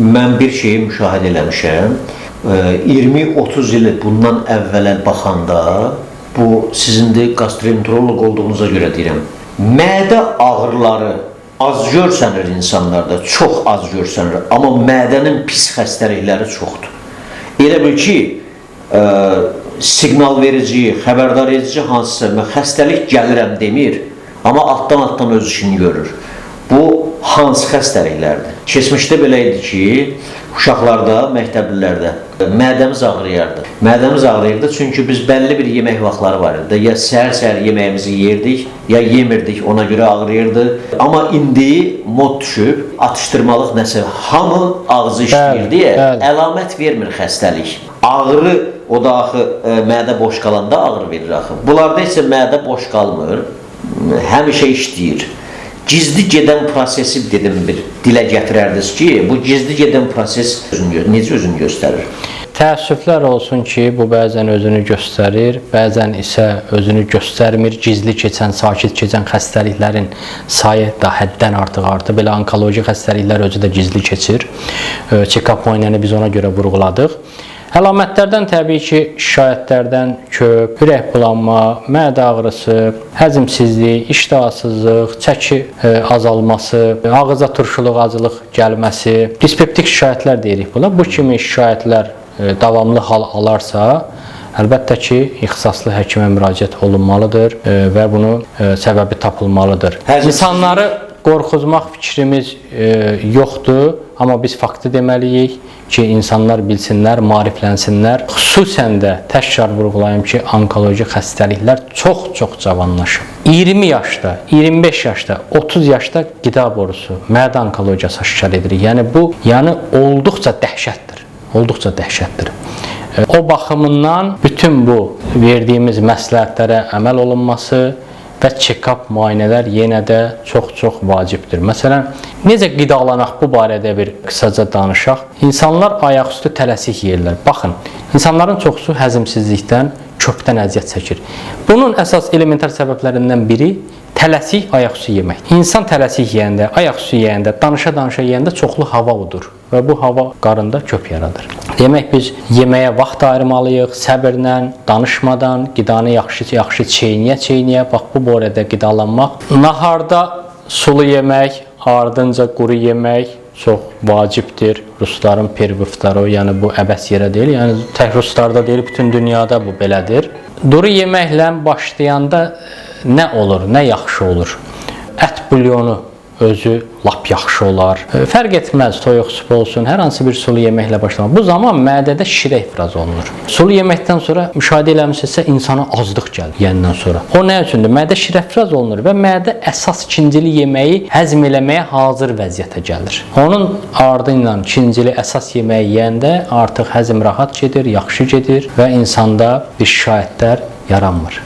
mən bir şeyi müşahidə eləmişəm. 20-30 il bundan əvvələ baxanda, bu sizin də gastroenteroloq olduğunuza görə deyirəm. Mədə ağrıları az görsənir insanlarda, çox az görsənir. Amma mədənin pis xəstəlikləri çoxdur. Elə bil ki, siqnal verici, xəbərdar edici hansısa xəstəlik gəlirəm demir, amma altdan öz işini görür. Bu hansı xəstəliklərdir? Keçmişdə belə idi ki, uşaqlarda, məktəblilərdə mədəmiz ağrıyardı. Mədəmiz ağrıyırdı çünki biz bəlli bir yemək vaxtları var idi. Ya səhər-səhər yeməyimizi yerdik, ya yemirdik, ona görə ağrıyırdı. Amma indi mod düşüb, atışdırmalıq nəsə, hamı ağzı işləyir deyə əlamət vermir xəstəlik. Ağrı, o da axı mədə boş qalanda ağrı verir axı. Bunlarda isə mədə boş qalmır, həmişə işləyir. Gizli gedən prosesi dedim bir dilə gətirərdiniz ki, bu gizli gedən proses necə özünü göstərir? Təəssüflər olsun ki, bu bəzən özünü göstərir, bəzən isə özünü göstərmir. Gizli keçən, sakit keçən xəstəliklərin sayı da həddən artıq artır. Belə onkoloji xəstəliklər özü də gizli keçir. Check-up müayinəni biz ona görə vurğuladıq. Əlamətlərdən təbii ki, şikayətlərdən köp, ürək bulanma, mədə ağrısı, həzmsizlik, iştahsızlıq, çəki azalması, ağıza turşuluq, acılıq gəlməsi, dispeptik şikayətlər deyirik buna. Bu kimi şikayətlər davamlı hal alarsa, əlbəttə ki, ixtisaslı həkimə müraciət olunmalıdır və bunun səbəbi tapılmalıdır. İnsanları qorxuzmaq fikrimiz yoxdur, amma biz faktı deməliyik ki, insanlar bilsinlər, maariflənsinlər. Xüsusən də təkrar vurğulayım ki, onkoloji xəstəliklər çox cavanlaşıb. 20 yaşda, 25 yaşda, 30 yaşda qida borusu, mədə onkologiyası aşkar edirik. Yəni bu, olduqca dəhşətdir. Olduqca dəhşətdir. O baxımından bütün bu verdiyimiz məsləhətlərə əməl olunması və check-up müayinələr yenə də çox vacibdir. Məsələn, necə qidalanaq bu barədə bir qısaca danışaq. İnsanlar ayaqüstü tələsik yeyirlər. Baxın, insanların çoxusu həzmsizlikdən, köpdən əziyyət çəkir. Bunun əsas elementar səbəblərindən biri tələsik ayaqüstü yemək. İnsan tələsik yeyəndə, ayaqüstü yeyəndə, danışa yeyəndə çoxlu hava udur və bu hava qarında köp yaradır. Demək, biz yeməyə vaxt ayırmalıyıq, səbirlə, danışmadan, qidanı yaxşı çeynəyə, bax bu barədə qidalanmaq. Naharda sulu yemək, ardınca quru yemək çox vacibdir. Rusların pervıftarı, yəni bu əbəs yerə deyil, yəni tək Ruslarda deyil, bütün dünyada bu belədir. Duru yeməklə başlayanda nə olur, nə yaxşı olur? Ət bulyonu özü lap yaxşı olar. Fərq etməz, toyuq süpü olsun, hər hansı bir sulu yeməklə başlamaq. Bu zaman mədədə şirə ifraz olunur. Sulu yeməkdən sonra müşahidə eləmişsinizsə insana aclıq gəlir yeyəndən sonra. O nə üçündür? Mədə şirə ifraz olunur və mədə əsas ikincili yeməyi həzm eləməyə hazır vəziyyətə gəlir. Onun ardınca ikincili əsas yeməyi yeyəndə artıq həzm rahat gedir, yaxşı gedir və insanda bir şikayətlər yaranmır.